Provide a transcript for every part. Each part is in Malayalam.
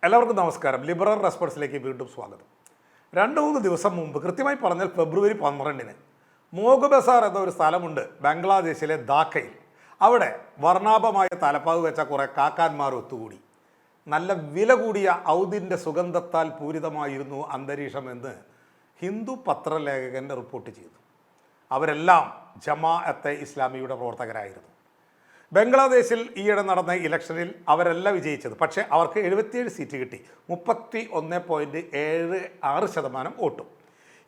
എല്ലാവർക്കും നമസ്കാരം. ലിബറൽ റെസ്പോൺസിലേക്ക് വീണ്ടും സ്വാഗതം. 2-3 ദിവസം മുമ്പ്, കൃത്യമായി പറഞ്ഞാൽ ഫെബ്രുവരി 12-ന്, മോഗ് ബസാർ എന്ന ഒരു സ്ഥലമുണ്ട് ബംഗ്ലാദേശിലെ ധാക്കയിൽ. അവിടെ വർണ്ണാഭമായ തലപ്പാവ് വെച്ച കുറേ കാക്കാന്മാർ ഒത്തുകൂടി. നല്ല വില കൂടിയ ഔദിൻ്റെ സുഗന്ധത്താൽ പൂരിതമായിരുന്നു അന്തരീക്ഷമെന്ന് ഹിന്ദു പത്രലേഖകൻ റിപ്പോർട്ട് ചെയ്തു. അവരെല്ലാം ജമാഅത്തെ ഇസ്ലാമിയുടെ പ്രവർത്തകരായിരുന്നു. ബംഗ്ലാദേശിൽ ഈയിടെ നടന്ന ഇലക്ഷനിൽ അവരല്ല വിജയിച്ചത്. പക്ഷേ അവർക്ക് 77 സീറ്റ് കിട്ടി, 31.76% വോട്ടും.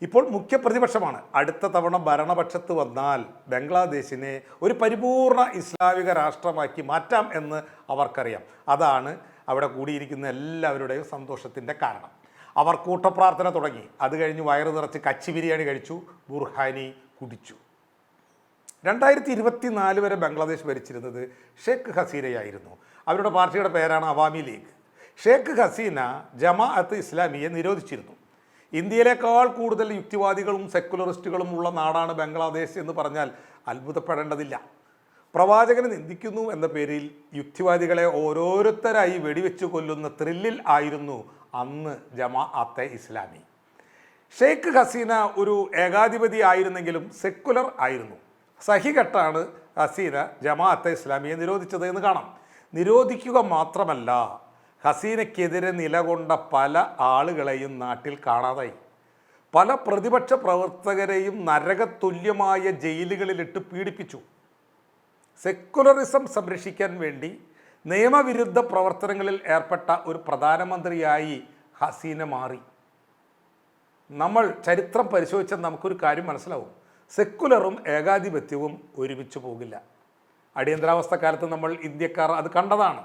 ഇപ്പോൾ മുഖ്യ പ്രതിപക്ഷമാണ്. അടുത്ത തവണ ഭരണപക്ഷത്ത് വന്നാൽ ബംഗ്ലാദേശിനെ ഒരു പരിപൂർണ ഇസ്ലാമിക രാഷ്ട്രമാക്കി മാറ്റാം എന്ന് അവർക്കറിയാം. അതാണ് അവിടെ കൂടിയിരിക്കുന്ന എല്ലാവരുടെയും സന്തോഷത്തിൻ്റെ കാരണം. അവർ കൂട്ടപ്രാർത്ഥന തുടങ്ങി. അത് കഴിഞ്ഞ് വയറ് നിറച്ച് കച്ചി ബിരിയാണി കഴിച്ചു, ബുർഹാനി കുടിച്ചു. 2024 വരെ ബംഗ്ലാദേശ് ഭരിച്ചിരുന്നത് ഷേഖ് ഹസീനയായിരുന്നു. അവരുടെ പാർട്ടിയുടെ പേരാണ് അവാമി ലീഗ്. ഷേഖ് ഹസീന ജമാഅത്ത് ഇസ്ലാമിയെ നിരോധിച്ചിരുന്നു. ഇന്ത്യയിലേക്കാൾ കൂടുതൽ യുക്തിവാദികളും സെക്കുലറിസ്റ്റുകളും ഉള്ള നാടാണ് ബംഗ്ലാദേശ് എന്ന് പറഞ്ഞാൽ അത്ഭുതപ്പെടേണ്ടതില്ല. പ്രവാചകനെ നിന്ദിക്കുന്നു എന്ന പേരിൽ യുക്തിവാദികളെ ഓരോരുത്തരായി വെടിവെച്ച് കൊല്ലുന്ന ത്രില്ലിൽ ആയിരുന്നു അന്ന് ജമാഅത്തെ ഇസ്ലാമി. ഷേഖ് ഹസീന ഒരു ഏകാധിപതി ആയിരുന്നെങ്കിലും സെക്കുലർ ആയിരുന്നു. സഹികെട്ടാണ് ഹസീന ജമാഅത്തെ ഇസ്ലാമിയെ നിരോധിച്ചത് എന്ന് കാണാം. നിരോധിക്കുക മാത്രമല്ല, ഹസീനയ്ക്കെതിരെ നിലകൊണ്ട പല ആളുകളെയും നാട്ടിൽ കാണാതായി. പല പ്രതിപക്ഷ പ്രവർത്തകരെയും നരകതുല്യമായ ജയിലുകളിലിട്ട് പീഡിപ്പിച്ചു. സെക്കുലറിസം സംരക്ഷിക്കാൻ വേണ്ടി നിയമവിരുദ്ധ പ്രവർത്തനങ്ങളിൽ ഏർപ്പെട്ട ഒരു പ്രധാനമന്ത്രിയായി ഹസീന മാറി. നമ്മൾ ചരിത്രം പരിശോധിച്ചാൽ നമുക്കൊരു കാര്യം മനസ്സിലാവും. സെക്കുലറും ഏകാധിപത്യവും ഒരുമിച്ച് പോകില്ല. അടിയന്തരാവസ്ഥ കാലത്ത് നമ്മൾ ഇന്ത്യക്കാർ അത് കണ്ടതാണ്.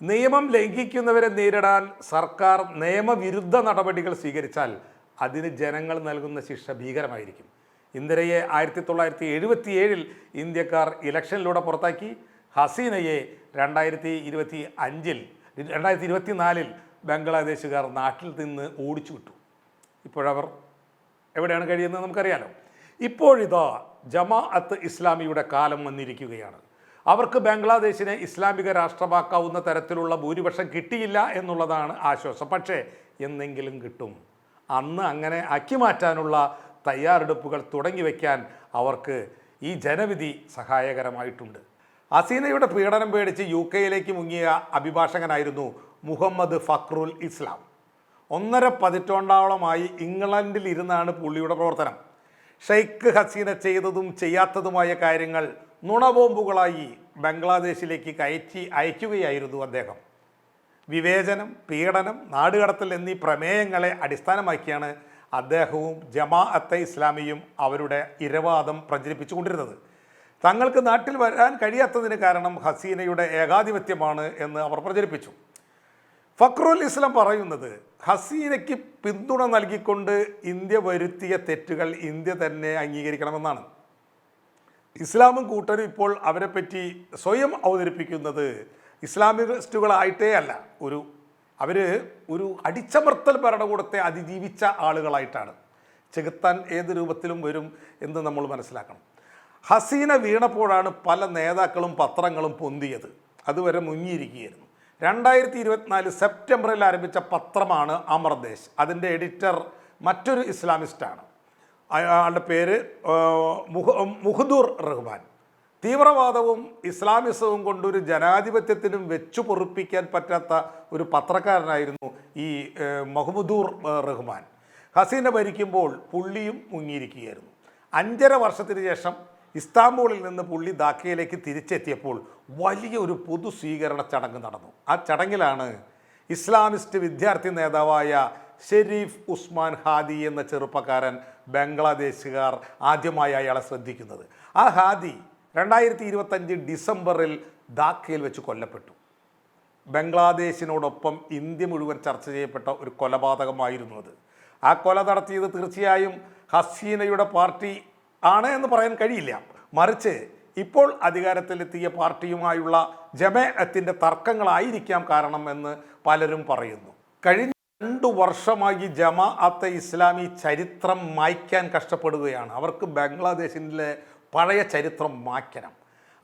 നിയമം ലംഘിക്കുന്നവരെ നേരിടാൻ സർക്കാർ നിയമവിരുദ്ധ നടപടികൾ സ്വീകരിച്ചാൽ അതിന് ജനങ്ങൾ നൽകുന്ന ശിക്ഷ ഭീകരമായിരിക്കും. ഇന്ദിരയെ 1977 ഇന്ത്യക്കാർ ഇലക്ഷനിലൂടെ പുറത്താക്കി. ഹസീനയെ 2024 ബംഗ്ലാദേശുകാർ നാട്ടിൽ നിന്ന് ഓടിച്ചു വിട്ടു. ഇപ്പോഴവർ എവിടെയാണ് കഴിയുന്നത് നമുക്കറിയാലോ. ഇപ്പോഴിതാ ജമാഅത്ത് ഇസ്ലാമിയുടെ കാലം വന്നിരിക്കുകയാണ്. അവർക്ക് ബംഗ്ലാദേശിനെ ഇസ്ലാമിക രാഷ്ട്രമാക്കാവുന്ന തരത്തിലുള്ള ഭൂരിപക്ഷം കിട്ടിയില്ല എന്നുള്ളതാണ് ആശ്വാസം. പക്ഷേ എന്നെങ്കിലും കിട്ടും. അന്ന് അങ്ങനെ ആക്കി മാറ്റാനുള്ള തയ്യാറെടുപ്പുകൾ തുടങ്ങി വയ്ക്കാൻ അവർക്ക് ഈ ജനവിധി സഹായകരമായിട്ടുണ്ട്. ഹസീനയുടെ പീഡനം പേടിച്ച് UK മുങ്ങിയ അഭിഭാഷകനായിരുന്നു മുഹമ്മദ് ഫക്രുൽ ഇസ്ലാം. 1.5 പതിറ്റാണ്ടോളമായി ഇംഗ്ലണ്ടിൽ ഇരുന്നാണ് പുള്ളിയുടെ പ്രവർത്തനം. ഷെയ്ഖ് ഹസീന ചെയ്തതും ചെയ്യാത്തതുമായ കാര്യങ്ങൾ നുണബോംബുകളായി ബംഗ്ലാദേശിലേക്ക് അയക്കുകയായിരുന്നു അദ്ദേഹം. വിവേചനം, പീഡനം, നാടുകടത്തൽ എന്നീ പ്രമേയങ്ങളെ അടിസ്ഥാനമാക്കിയാണ് അദ്ദേഹവും ജമാഅത്തെ ഇസ്ലാമിയും അവരുടെ ഇരവാദം പ്രചരിപ്പിച്ചുകൊണ്ടിരുന്നത്. തങ്ങൾക്ക് നാട്ടിൽ വരാൻ കഴിയാത്തതിന് കാരണം ഹസീനയുടെ ഏകാധിപത്യമാണ് എന്ന് അവർ പ്രചരിപ്പിച്ചു. ഫക്രുൽ ഇസ്ലാം പറയുന്നത് ഹസീനയ്ക്ക് പിന്തുണ നൽകിക്കൊണ്ട് ഇന്ത്യ വരുത്തിയ തെറ്റുകൾ ഇന്ത്യ തന്നെ അംഗീകരിക്കണമെന്നാണ്. ഇസ്ലാമും കൂട്ടരും ഇപ്പോൾ അവരെപ്പറ്റി സ്വയം അവതരിപ്പിക്കുന്നത് ഇസ്ലാമിസ്റ്റുകളായിട്ടേ അല്ല, അവർ ഒരു അടിച്ചമർത്തൽ ഭരണകൂടത്തെ അതിജീവിച്ച ആളുകളായിട്ടാണ്. ചെകുത്താൻ ഏത് രൂപത്തിലും വരും എന്ന് നമ്മൾ മനസ്സിലാക്കണം. ഹസീന വീണപ്പോഴാണ് പല നേതാക്കളും പത്രങ്ങളും പൊന്തിയത്. അതുവരെ മുങ്ങിയിരിക്കുകയായിരുന്നു. 2024 സെപ്റ്റംബറിൽ ആരംഭിച്ച പത്രമാണ് അമർദേശ്. അതിൻ്റെ എഡിറ്റർ മറ്റൊരു ഇസ്ലാമിസ്റ്റാണ്. അയാളുടെ പേര് മുഹദൂർ റഹ്മാൻ. തീവ്രവാദവും ഇസ്ലാമിസവും കൊണ്ടൊരു ജനാധിപത്യത്തിനും വെച്ചു പൊറുപ്പിക്കാൻ പറ്റാത്ത ഒരു പത്രക്കാരനായിരുന്നു ഈ മുഹമ്മദൂർ റഹ്മാൻ. ഹസീന ഭരിക്കുമ്പോൾ പുള്ളിയും മുങ്ങിയിരിക്കുകയായിരുന്നു. 5.5 വർഷത്തിന് ശേഷം ഇസ്താംബൂളിൽ നിന്ന് പുള്ളി ധാക്കയിലേക്ക് തിരിച്ചെത്തിയപ്പോൾ വലിയ ഒരു പൊതു സ്വീകരണ ചടങ്ങ് നടന്നു. ആ ചടങ്ങിലാണ് ഇസ്ലാമിസ്റ്റ് വിദ്യാർത്ഥി നേതാവായ ഷെരീഫ് ഉസ്മാൻ ഹാദി എന്ന ചെറുപ്പക്കാരൻ ബംഗ്ലാദേശുകാർ ആദ്യമായി അയാളെ ശ്രദ്ധിക്കുന്നത്. ആ ഹാദി 2025 ഡിസംബറിൽ ധാക്കയിൽ വെച്ച് കൊല്ലപ്പെട്ടു. ബംഗ്ലാദേശിനോടൊപ്പം ഇന്ത്യ മുഴുവൻ ചർച്ച ചെയ്യപ്പെട്ട ഒരു കൊലപാതകമായിരുന്നു അത്. ആ കൊല നടത്തിയത് തീർച്ചയായും ഹസീനയുടെ പാർട്ടി ആണ് എന്ന് പറയാൻ കഴിയില്ല. മറിച്ച് ഇപ്പോൾ അധികാരത്തിലെത്തിയ പാർട്ടിയുമായുള്ള ജമാഅത്തിൻ്റെ തർക്കങ്ങളായിരിക്കാം കാരണം എന്ന് പലരും പറയുന്നു. കഴിഞ്ഞ 2 വർഷമായി ജമാഅത്തെ ഇസ്ലാമി ചരിത്രം മായ്ക്കാൻ കഷ്ടപ്പെടുകയാണ്. അവർക്ക് ബംഗ്ലാദേശിലെ പഴയ ചരിത്രം മായ്ക്കണം.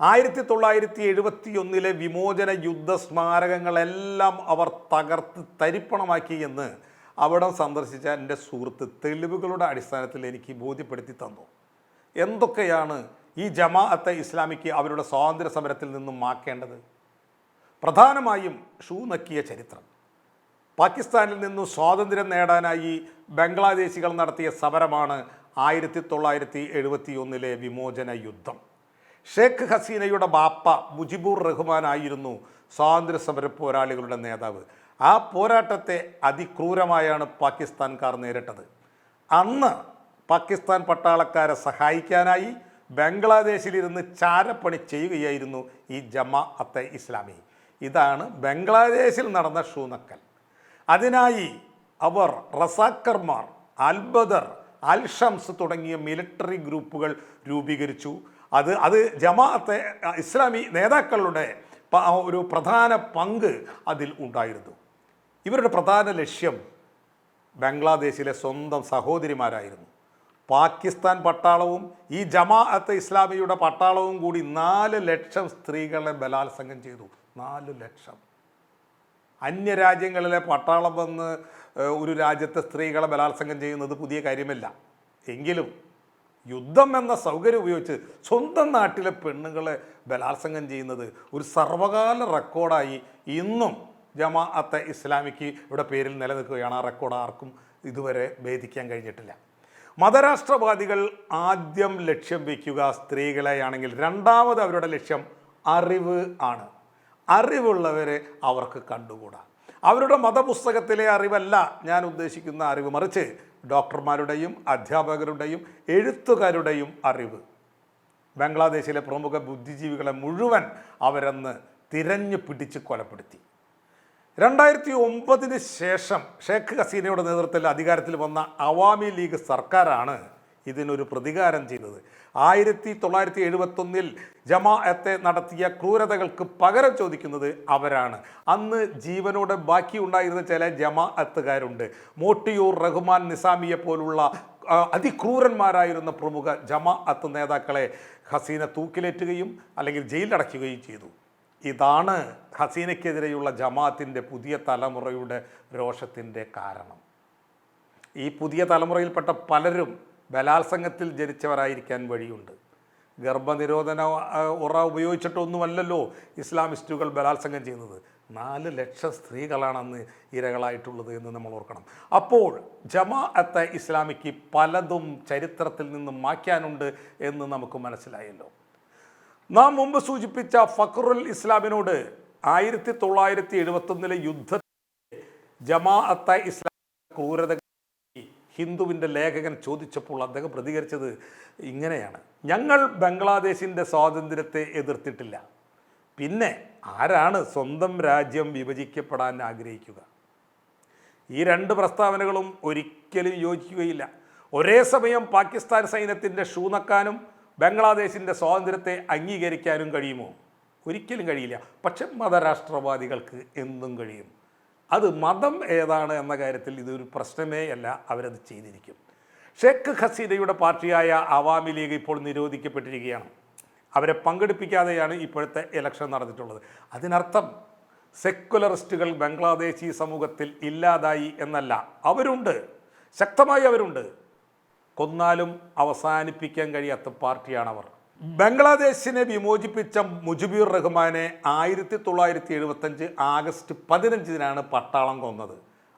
1971 വിമോചന യുദ്ധ സ്മാരകങ്ങളെല്ലാം അവർ തകർത്ത് തരിപ്പണമാക്കി എന്ന് അവിടെ സന്ദർശിച്ച എൻ്റെ സുഹൃത്ത് തെളിവുകളുടെ അടിസ്ഥാനത്തിൽ എനിക്ക് ബോധ്യപ്പെടുത്തി തന്നു. എന്തൊക്കെയാണ് ഈ ജമാഅത്തെ ഇസ്ലാമിക്ക് അവരുടെ സ്വാതന്ത്ര്യ സമരത്തിൽ നിന്നും മാക്കേണ്ടത്? പ്രധാനമായും ഷൂ നക്കിയ ചരിത്രം. പാകിസ്ഥാനിൽ നിന്നും സ്വാതന്ത്ര്യം നേടാനായി ബംഗ്ലാദേശികൾ നടത്തിയ സമരമാണ് 1971 വിമോചന യുദ്ധം. ഷേഖ് ഹസീനയുടെ ബാപ്പ മുജിബുർ റഹ്മാൻ ആയിരുന്നു സ്വാതന്ത്ര്യ സമര പോരാളികളുടെ നേതാവ്. ആ പോരാട്ടത്തെ അതിക്രൂരമായാണ് പാകിസ്ഥാൻകാർ നേരിട്ടത്. അന്ന് പാകിസ്ഥാൻ പട്ടാളക്കാരെ സഹായിക്കാനായി ബംഗ്ലാദേശിലിരുന്ന് ചാരപ്പണി ചെയ്യുകയായിരുന്നു ഈ ജമാഅത്തെ ഇസ്ലാമി. ഇതാണ് ബംഗ്ലാദേശിൽ നടന്ന ഷൂനക്കൽ. അതിനായി അവർ റസാക്കർമാർ, അൽബദർ, അൽ ഷംസ് തുടങ്ങിയ മിലിറ്ററി ഗ്രൂപ്പുകൾ രൂപീകരിച്ചു. അത് ജമാഅത്തെ ഇസ്ലാമി നേതാക്കളുടെ ഒരു പ്രധാന പങ്ക് അതിൽ ഉണ്ടായിരുന്നു. ഇവരുടെ പ്രധാന ലക്ഷ്യം ബംഗ്ലാദേശിലെ സ്വന്തം സഹോദരിമാരായിരുന്നു. പാകിസ്ഥാൻ പട്ടാളവും ഈ ജമാഅത്തെ ഇസ്ലാമിയുടെ പട്ടാളവും കൂടി 4 ലക്ഷം സ്ത്രീകളെ ബലാത്സംഗം ചെയ്തു. 4 ലക്ഷം. അന്യരാജ്യങ്ങളിലെ പട്ടാളം വന്ന് ഒരു രാജ്യത്തെ സ്ത്രീകളെ ബലാത്സംഗം ചെയ്യുന്നത് പുതിയ കാര്യമല്ല. എങ്കിലും യുദ്ധം എന്ന സൗകര്യം ഉപയോഗിച്ച് സ്വന്തം നാട്ടിലെ പെണ്ണുങ്ങളെ ബലാത്സംഗം ചെയ്യുന്നത് ഒരു സർവകാല റെക്കോർഡായി ഇന്നും ജമാഅത്തെ ഇസ്ലാമിക്ക് ഇവിടെ പേരിൽ നിലനിൽക്കുകയാണ്. ആ റെക്കോർഡ് ആർക്കും ഇതുവരെ ഭേദിക്കാൻ കഴിഞ്ഞിട്ടില്ല. മതരാഷ്ട്രവാദികൾ ആദ്യം ലക്ഷ്യം വയ്ക്കുക സ്ത്രീകളെയാണെങ്കിൽ രണ്ടാമത് അവരുടെ ലക്ഷ്യം അറിവ് ആണ്. അറിവുള്ളവരെ അവർക്ക് കണ്ടുകൂടാ. അവരുടെ മതപുസ്തകത്തിലെ അറിവല്ല ഞാൻ ഉദ്ദേശിക്കുന്ന അറിവ്, മറിച്ച് ഡോക്ടർമാരുടെയും അധ്യാപകരുടെയും എഴുത്തുകാരുടെയും അറിവ്. ബംഗ്ലാദേശിലെ പ്രമുഖ ബുദ്ധിജീവികളെ മുഴുവൻ അവരന്ന് തിരഞ്ഞു പിടിച്ച് കൊലപ്പെടുത്തി. 2009 ശേഷം ഷേഖ് ഹസീനയുടെ നേതൃത്വത്തിൽ അധികാരത്തിൽ വന്ന അവാമി ലീഗ് സർക്കാരാണ് ഇതിനൊരു പ്രതികാരം ചെയ്തത്. 1971 ജമാഅത്തെ നടത്തിയ ക്രൂരതകൾക്ക് പകരം ചോദിക്കുന്നത് അവരാണ്. അന്ന് ജീവനോടെ ബാക്കിയുണ്ടായിരുന്ന ചില ജമാഅത്തുകാരുണ്ട്. മോട്ടിയൂർ റഹ്മാൻ നിസാമിയെ പോലുള്ള അതിക്രൂരന്മാരായിരുന്ന പ്രമുഖ ജമാഅത്ത് നേതാക്കളെ ഹസീന തൂക്കിലേറ്റുകയും അല്ലെങ്കിൽ ജയിലടയ്ക്കുകയും ചെയ്തു. ഇതാണ് ഹസീനയ്ക്കെതിരെയുള്ള ജമാഅത്തിൻ്റെ പുതിയ തലമുറയുടെ രോഷത്തിൻ്റെ കാരണം. ഈ പുതിയ തലമുറയിൽപ്പെട്ട പലരും ബലാത്സംഗത്തിൽ ജനിച്ചവരായിരിക്കാൻ വഴിയുണ്ട്. ഗർഭനിരോധന ഉറ ഉപയോഗിച്ചിട്ടൊന്നുമല്ലല്ലോ ഇസ്ലാമിസ്റ്റുകൾ ബലാത്സംഗം ചെയ്യുന്നത്. 4 ലക്ഷം സ്ത്രീകളാണ് അന്ന് ഇരകളായിട്ടുള്ളത് എന്ന് നമ്മൾ ഓർക്കണം. അപ്പോൾ ജമാഅത്തെ ഇസ്ലാമിക്ക് പലതും ചരിത്രത്തിൽ നിന്നും മാറ്റാനുണ്ട് എന്ന് നമുക്ക് മനസ്സിലായല്ലോ. നാം മുമ്പ് സൂചിപ്പിച്ച ഫഖറുൽ ഇസ്ലാമിനോട് 1971 യുദ്ധത്തിൽ ജമാഅത്തെ ഇസ്ലാം ക്രൂരത ഹിന്ദുവിൻ്റെ ലേഖകൻ ചോദിച്ചപ്പോൾ അദ്ദേഹം പ്രതികരിച്ചത് ഇങ്ങനെയാണ്: ഞങ്ങൾ ബംഗ്ലാദേശിൻ്റെ സ്വാതന്ത്ര്യത്തെ എതിർത്തിട്ടില്ല. പിന്നെ ആരാണ് സ്വന്തം രാജ്യം വിഭജിക്കപ്പെടാൻ ആഗ്രഹിക്കുക? ഈ 2 പ്രസ്താവനകളും ഒരിക്കലും യോജിക്കുകയില്ല. ഒരേ സമയം പാകിസ്ഥാൻ സൈന്യത്തിൻ്റെ ഷൂ നക്കാനും ബംഗ്ലാദേശിൻ്റെ സ്വാതന്ത്ര്യത്തെ അംഗീകരിക്കാനും കഴിയുമോ? ഒരിക്കലും കഴിയില്ല. പക്ഷെ മതരാഷ്ട്രവാദികൾക്ക് എന്തും കഴിയും. അത് മതം ഏതാണ് എന്ന കാര്യത്തിൽ ഇതൊരു പ്രശ്നമേ അല്ല, അവരത് ചെയ്തിരിക്കും. ഷേഖ് ഹസീനയുടെ പാർട്ടിയായ അവാമി ലീഗ് ഇപ്പോൾ നിരോധിക്കപ്പെട്ടിരിക്കുകയാണ്. അവരെ പങ്കെടുപ്പിക്കാതെയാണ് ഇപ്പോഴത്തെ ഇലക്ഷൻ നടന്നിട്ടുള്ളത്. അതിനർത്ഥം സെക്കുലറിസ്റ്റുകൾ ബംഗ്ലാദേശി സമൂഹത്തിൽ ഇല്ലാതായി എന്നല്ല. അവരുണ്ട്, ശക്തമായി അവരുണ്ട്. കൊന്നാലും അവസാനിപ്പിക്കാൻ കഴിയാത്ത പാർട്ടിയാണവർ. ബംഗ്ലാദേശിനെ വിമോചിപ്പിച്ച മുജിബുർ റഹ്മാനെ 1975 ആഗസ്റ്റ് 15 പട്ടാളം കൊന്നത്.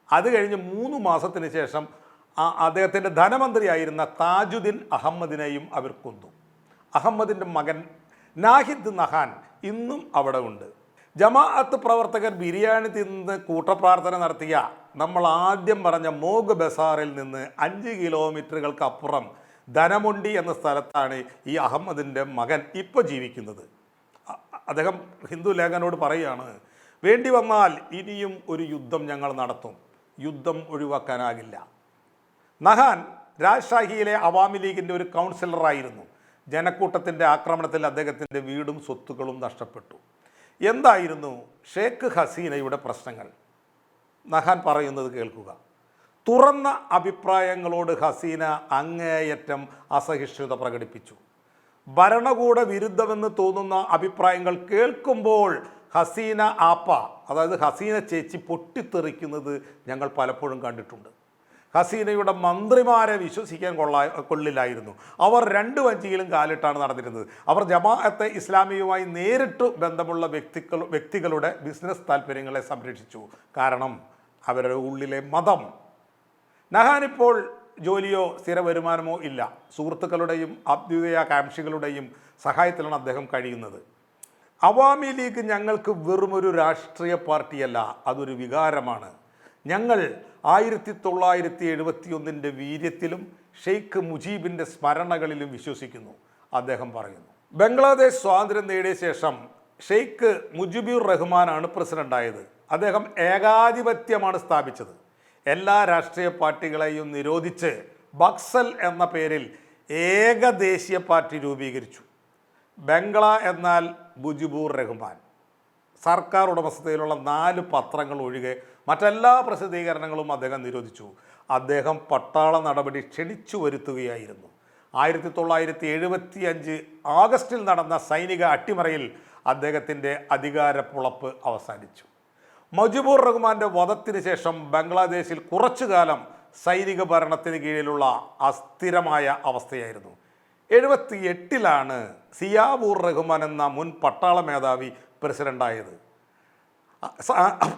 അത് കഴിഞ്ഞ് 3 മാസത്തിന് ശേഷം അദ്ദേഹത്തിൻ്റെ ധനമന്ത്രിയായിരുന്ന താജുദ്ദീൻ അഹമ്മദിനെയും അവർ കൊന്നു. അഹമ്മദിൻ്റെ മകൻ നാഹിദ് നഹാൻ ഇന്നും അവിടെ ഉണ്ട്. ജമാഅത്ത് പ്രവർത്തകർ ബിരിയാണി തിന്ന് കൂട്ടപ്രാർത്ഥന നടത്തിയ നമ്മൾ ആദ്യം പറഞ്ഞ മോഗ് ബസാറിൽ നിന്ന് 5 കിലോമീറ്ററുകൾക്കപ്പുറം ധനമൊണ്ടി എന്ന സ്ഥലത്താണ് ഈ അഹമ്മദിൻ്റെ മകൻ ഇപ്പോൾ ജീവിക്കുന്നത്. അദ്ദേഹം ഹിന്ദു ലേഖനോട് പറയുകയാണ്, വേണ്ടി വന്നാൽ ഇനിയും ഒരു യുദ്ധം ഞങ്ങൾ നടത്തും, യുദ്ധം ഒഴിവാക്കാനാകില്ല. നഹാൻ രാജ്ഷാഹിയിലെ അവാമി ലീഗിൻ്റെ ഒരു കൗൺസിലറായിരുന്നു. ജനക്കൂട്ടത്തിൻ്റെ ആക്രമണത്തിൽ അദ്ദേഹത്തിൻ്റെ വീടും സ്വത്തുക്കളും നഷ്ടപ്പെട്ടു. എന്തായിരുന്നു ഷേഖ് ഹസീനയുടെ പ്രശ്നങ്ങൾ? നഹാൻ പറയുന്നത് കേൾക്കുക. തുറന്ന അഭിപ്രായങ്ങളോട് ഹസീന അങ്ങേയറ്റം അസഹിഷ്ണുത പ്രകടിപ്പിച്ചു. ഭരണകൂട വിരുദ്ധമെന്ന് തോന്നുന്ന അഭിപ്രായങ്ങൾ കേൾക്കുമ്പോൾ ഹസീന ആപ്പ, അതായത് ഹസീന ചേച്ചി പൊട്ടിത്തെറിക്കുന്നത് ഞങ്ങൾ പലപ്പോഴും കണ്ടിട്ടുണ്ട്. ഹസീനയുടെ മന്ത്രിമാരെ വിശ്വസിക്കാൻ കൊള്ളില്ലായിരുന്നു. അവർ രണ്ട് വഞ്ചിയിലും കാലിട്ടാണ് നടന്നിരുന്നത്. അവർ ജമാഅത്തെ ഇസ്ലാമിയുമായി നേരിട്ട് ബന്ധമുള്ള വ്യക്തികളുടെ ബിസിനസ് താല്പര്യങ്ങളെ സംരക്ഷിച്ചു. കാരണം അവരുടെ ഉള്ളിലെ മതം. നഹാനിപ്പോൾ ജോലിയോ സ്ഥിര വരുമാനമോ ഇല്ല. സുഹൃത്തുക്കളുടെയും അഭ്യുദയാകാംക്ഷികളുടെയും സഹായത്തിലാണ് അദ്ദേഹം കഴിയുന്നത്. അവാമി ലീഗ് ഞങ്ങൾക്ക് വെറുമൊരു രാഷ്ട്രീയ പാർട്ടിയല്ല, അതൊരു വികാരമാണ്. ഞങ്ങൾ 1971 വീര്യത്തിലും ഷെയ്ഖ് മുജീബിൻ്റെ സ്മരണകളിലും വിശ്വസിക്കുന്നു, അദ്ദേഹം പറയുന്നു. ബംഗ്ലാദേശ് സ്വാതന്ത്ര്യം നേടിയ ശേഷം ഷെയ്ഖ് മുജിബുർ റഹ്മാനാണ് പ്രസിഡൻ്റായത്. അദ്ദേഹം ഏകാധിപത്യമാണ് സ്ഥാപിച്ചത്. എല്ലാ രാഷ്ട്രീയ പാർട്ടികളെയും നിരോധിച്ച് ബക്സൽ എന്ന പേരിൽ ഏകദേശീയ പാർട്ടി രൂപീകരിച്ചു. ബംഗ്ല എന്നാൽ മുജിബുർ റഹ്മാൻ. സർക്കാർ ഉടമസ്ഥതയിലുള്ള 4 പത്രങ്ങൾ ഒഴികെ മറ്റെല്ലാ പ്രസിദ്ധീകരണങ്ങളും അദ്ദേഹം നിരോധിച്ചു. അദ്ദേഹം പട്ടാള നടപടി ക്ഷണിച്ചു വരുത്തുകയായിരുന്നു. 1975 ആഗസ്റ്റിൽ നടന്ന സൈനിക അട്ടിമറിയിൽ അദ്ദേഹത്തിൻ്റെ അധികാരപ്പുളപ്പ് അവസാനിച്ചു. മുജിബുർ റഹ്മാൻ്റെ വധത്തിന് ശേഷം ബംഗ്ലാദേശിൽ കുറച്ചു കാലം സൈനിക ഭരണത്തിന് കീഴിലുള്ള അസ്ഥിരമായ അവസ്ഥയായിരുന്നു. 78 സിയാബുർ റഹ്മാൻ എന്ന മുൻ പട്ടാള മേധാവി പ്രസിഡൻ്റായത്.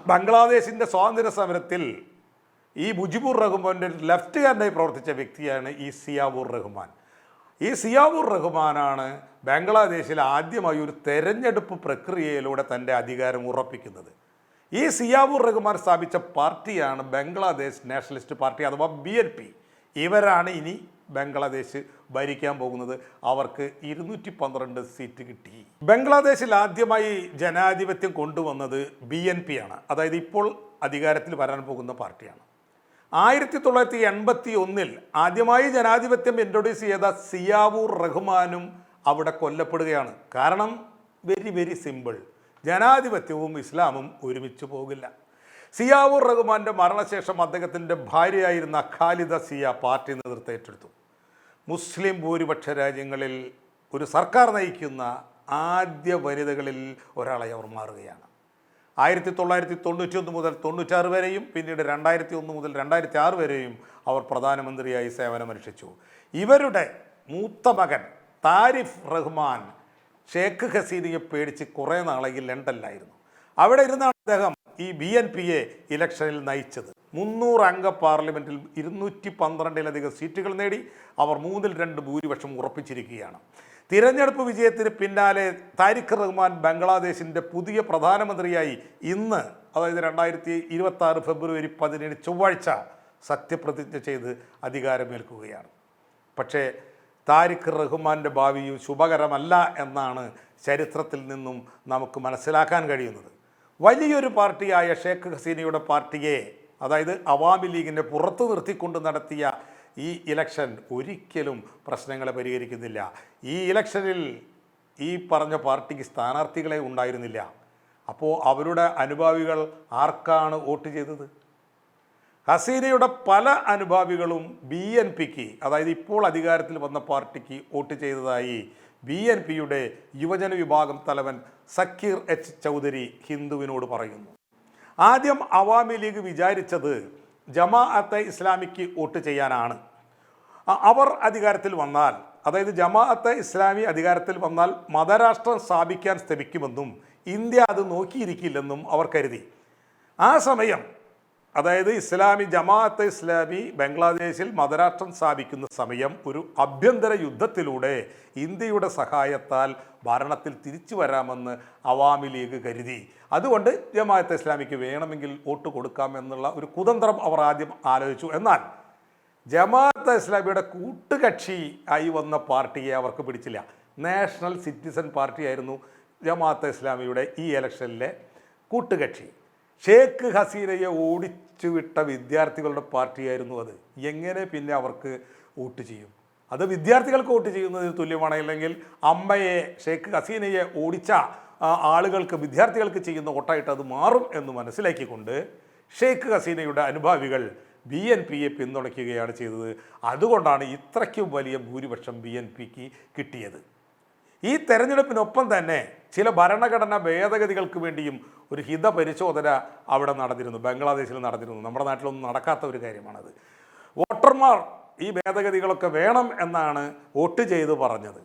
ബംഗ്ലാദേശിൻ്റെ സ്വാതന്ത്ര്യ സമരത്തിൽ ഈ മുജിബുർ റഹ്മാൻ്റെ ലെഫ്റ്റ് ഹാൻഡായി പ്രവർത്തിച്ച വ്യക്തിയാണ് ഈ സിയാബുർ റഹ്മാൻ. ഈ സിയാബുർ റഹ്മാനാണ് ബംഗ്ലാദേശിൽ ആദ്യമായി ഒരു തെരഞ്ഞെടുപ്പ് പ്രക്രിയയിലൂടെ തൻ്റെ അധികാരം ഉറപ്പിക്കുന്നത്. ഈ സിയാബുർ റഹ്മാൻ സ്ഥാപിച്ച പാർട്ടിയാണ് ബംഗ്ലാദേശ് നാഷണലിസ്റ്റ് പാർട്ടി അഥവാ BNP. ഇവരാണ് ഇനി ബംഗ്ലാദേശ് ഭരിക്കാൻ പോകുന്നത്. അവർക്ക് 212 സീറ്റ് കിട്ടി. ബംഗ്ലാദേശിൽ ആദ്യമായി ജനാധിപത്യം കൊണ്ടുവന്നത് BNP ആണ്. അതായത് ഇപ്പോൾ അധികാരത്തിൽ വരാൻ പോകുന്ന പാർട്ടിയാണ്. 1981 ആദ്യമായി ജനാധിപത്യം ഇൻട്രൊഡ്യൂസ് ചെയ്ത സിയാബുർ റഹ്മാനും അവിടെ കൊല്ലപ്പെടുകയാണ്. കാരണം വെരി സിമ്പിൾ, ജനാധിപത്യവും ഇസ്ലാമും ഒരുമിച്ച് പോകില്ല. സിയാബുർ റഹ്മാൻ്റെ മരണശേഷം അദ്ദേഹത്തിൻ്റെ ഭാര്യയായിരുന്ന ഖാലിദ സിയ പാർട്ടി നേതൃത്വം ഏറ്റെടുത്തു. മുസ്ലിം ഭൂരിപക്ഷ രാജ്യങ്ങളിൽ ഒരു സർക്കാർ നയിക്കുന്ന ആദ്യ വനിതകളിൽ ഒരാളായി അവർ മാറുകയാണ്. 1991 മുതൽ 96 വരെയും പിന്നീട് 2001 മുതൽ 2006 വരെയും അവർ പ്രധാനമന്ത്രിയായി സേവനമനുഷ്ഠിച്ചു. ഇവരുടെ മൂത്ത മകൻ താരിഫ് റഹ്മാൻ ഷേഖ് ഹസീനയെ പേടിച്ച് കുറേ നാളെങ്കിൽ ലണ്ടനിലായിരുന്നു. അവിടെ ഇരുന്നാണ് അദ്ദേഹം ഈ BNPയെ ഇലക്ഷനിൽ നയിച്ചത്. 300 അംഗ പാർലമെൻറ്റിൽ 212 സീറ്റുകൾ നേടി അവർ 3-2 ഭൂരിപക്ഷം ഉറപ്പിച്ചിരിക്കുകയാണ്. തിരഞ്ഞെടുപ്പ് വിജയത്തിന് പിന്നാലെ താരിഖ് റഹ്മാൻ ബംഗ്ലാദേശിൻ്റെ പുതിയ പ്രധാനമന്ത്രിയായി ഇന്ന്, അതായത് 2026 ഫെബ്രുവരി 17 ചൊവ്വാഴ്ച സത്യപ്രതിജ്ഞ ചെയ്ത് അധികാരമേൽക്കുകയാണ്. പക്ഷേ താരിഖ് റഹ്മാൻ്റെ ഭാവിയും ശുഭകരമല്ല എന്നാണ് ചരിത്രത്തിൽ നിന്നും നമുക്ക് മനസ്സിലാക്കാൻ കഴിയുന്നത്. വലിയൊരു പാർട്ടിയായ ഷേഖ് ഹസീനയുടെ പാർട്ടിയെ, അതായത് അവാമി ലീഗിനെ പുറത്തു നിർത്തിക്കൊണ്ട് നടത്തിയ ഈ ഇലക്ഷൻ ഒരിക്കലും പ്രശ്നങ്ങളെ പരിഹരിക്കുന്നില്ല. ഈ ഇലക്ഷനിൽ ഈ പറഞ്ഞ പാർട്ടിക്ക് സ്ഥാനാർത്ഥികളെ ഉണ്ടായിരുന്നില്ല. അപ്പോൾ അവരുടെ അനുഭാവികൾ ആർക്കാണ് വോട്ട് ചെയ്തത്? ഹസീനയുടെ പല അനുഭാവികളും BNPക്ക്, അതായത് ഇപ്പോൾ അധികാരത്തിൽ വന്ന പാർട്ടിക്ക് വോട്ട് ചെയ്തതായി BNPയുടെ യുവജന വിഭാഗം തലവൻ സക്കീർ H ചൗധരി ഹിന്ദുവിനോട് പറയുന്നു. ആദ്യം അവാമി ലീഗ് വിചാരിച്ചത് ജമാഅത്തെ ഇസ്ലാമിക്ക് വോട്ട് ചെയ്യാനാണ്. അവർ അധികാരത്തിൽ വന്നാൽ, അതായത് ജമാഅത്തെ ഇസ്ലാമി അധികാരത്തിൽ വന്നാൽ മതരാഷ്ട്രം സ്ഥാപിക്കാൻ ശ്രമിക്കുമെന്നും ഇന്ത്യ അത് നോക്കിയിരിക്കില്ലെന്നും അവർ കരുതി. ആ സമയം, അതായത് ജമാഅത്തെ ഇസ്ലാമി ബംഗ്ലാദേശിൽ മതരാഷ്ട്രം സ്ഥാപിക്കുന്ന സമയം ഒരു ആഭ്യന്തര യുദ്ധത്തിലൂടെ ഇന്ത്യയുടെ സഹായത്താൽ ഭരണത്തിൽ തിരിച്ചു വരാമെന്ന് അവാമി ലീഗ് കരുതി. അതുകൊണ്ട് ജമാഅത്തെ ഇസ്ലാമിക്ക് വേണമെങ്കിൽ വോട്ട് കൊടുക്കാമെന്നുള്ള ഒരു കുതന്ത്രം അവർ ആദ്യം ആലോചിച്ചു. എന്നാൽ ജമാഅത്തെ ഇസ്ലാമിയുടെ കൂട്ടുകക്ഷി ആയി വന്ന പാർട്ടിയെ അവർക്ക് പിടിച്ചില്ല. നാഷണൽ സിറ്റിസൺ പാർട്ടിയായിരുന്നു ജമാഅത്തെ ഇസ്ലാമിയുടെ ഈ ഇലക്ഷനിലെ കൂട്ടുകക്ഷി. ഷേഖ് ഹസീനയെ ഓടിച്ചുവിട്ട വിദ്യാർത്ഥികളുടെ പാർട്ടിയായിരുന്നു അത്. എങ്ങനെ പിന്നെ അവർക്ക് വോട്ട് ചെയ്യും? അത് വിദ്യാർത്ഥികൾക്ക് വോട്ട് ചെയ്യുന്നതിന് തുല്യമാണ്. അല്ലെങ്കിൽ അമ്മയെ, ഷേഖ് ഹസീനയെ ഓടിച്ച ആളുകൾക്ക്, വിദ്യാർത്ഥികൾക്ക് ചെയ്യുന്ന വോട്ടായിട്ട് അത് മാറും എന്ന് മനസ്സിലാക്കിക്കൊണ്ട് ഷേഖ് ഹസീനയുടെ അനുഭാവികൾ BNPയെ പിന്തുണയ്ക്കുകയാണ് ചെയ്തത്. അതുകൊണ്ടാണ് ഇത്രയ്ക്കും വലിയ ഭൂരിപക്ഷം BNPക്ക് കിട്ടിയത്. ഈ തെരഞ്ഞെടുപ്പിനൊപ്പം തന്നെ ചില ഭരണഘടനാ ഭേദഗതികൾക്ക് വേണ്ടിയും ഒരു ഹിതപരിശോധന അവിടെ നടന്നിരുന്നു, ബംഗ്ലാദേശിൽ നടന്നിരുന്നു. നമ്മുടെ നാട്ടിലൊന്നും നടക്കാത്ത ഒരു കാര്യമാണത്. വോട്ടർമാർ ഈ ഭേദഗതികളൊക്കെ വേണം എന്നാണ് വോട്ട് ചെയ്ത് പറഞ്ഞത്.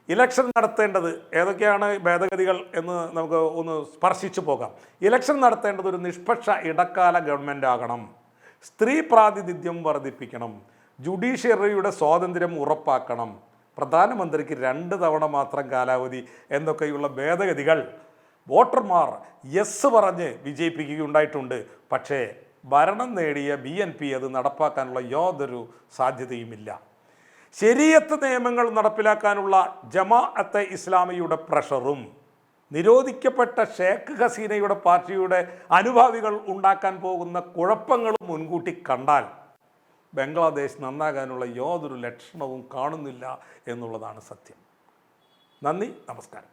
ഇലക്ഷൻ നടത്തേണ്ടത് ഏതൊക്കെയാണ് ഭേദഗതികൾ എന്ന് നമുക്ക് ഒന്ന് സ്പർശിച്ചു പോകാം. ഇലക്ഷൻ നടത്തേണ്ടത് ഒരു നിഷ്പക്ഷ ഇടക്കാല ഗവൺമെൻറ് ആകണം, സ്ത്രീ പ്രാതിനിധ്യം വർദ്ധിപ്പിക്കണം, ജുഡീഷ്യറിയുടെ സ്വാതന്ത്ര്യം ഉറപ്പാക്കണം, പ്രധാനമന്ത്രിക്ക് 2 തവണ മാത്രം കാലാവധി എന്നൊക്കെയുള്ള ഭേദഗതികൾ വോട്ടർമാർ യെസ് പറഞ്ഞ് വിജയിപ്പിക്കുകയുണ്ടായിട്ടുണ്ട്. പക്ഷേ ഭരണം നേടിയ BNP അത് നടപ്പാക്കാനുള്ള യാതൊരു സാധ്യതയുമില്ല. ശരീഅത്ത് നിയമങ്ങൾ നടപ്പിലാക്കാനുള്ള ജമാഅത്തെ ഇസ്ലാമിയുടെ പ്രഷറും നിരോധിക്കപ്പെട്ട ഷേഖ് ഹസീനയുടെ പാർട്ടിയുടെ അനുഭാവികൾ ഉണ്ടാക്കാൻ പോകുന്ന കുഴപ്പങ്ങളും മുൻകൂട്ടി കണ്ടാൽ ബംഗ്ലാദേശ് നന്നാകാനുള്ള യാതൊരു ലക്ഷണവും കാണുന്നില്ല എന്നുള്ളതാണ് സത്യം. നന്ദി, നമസ്കാരം.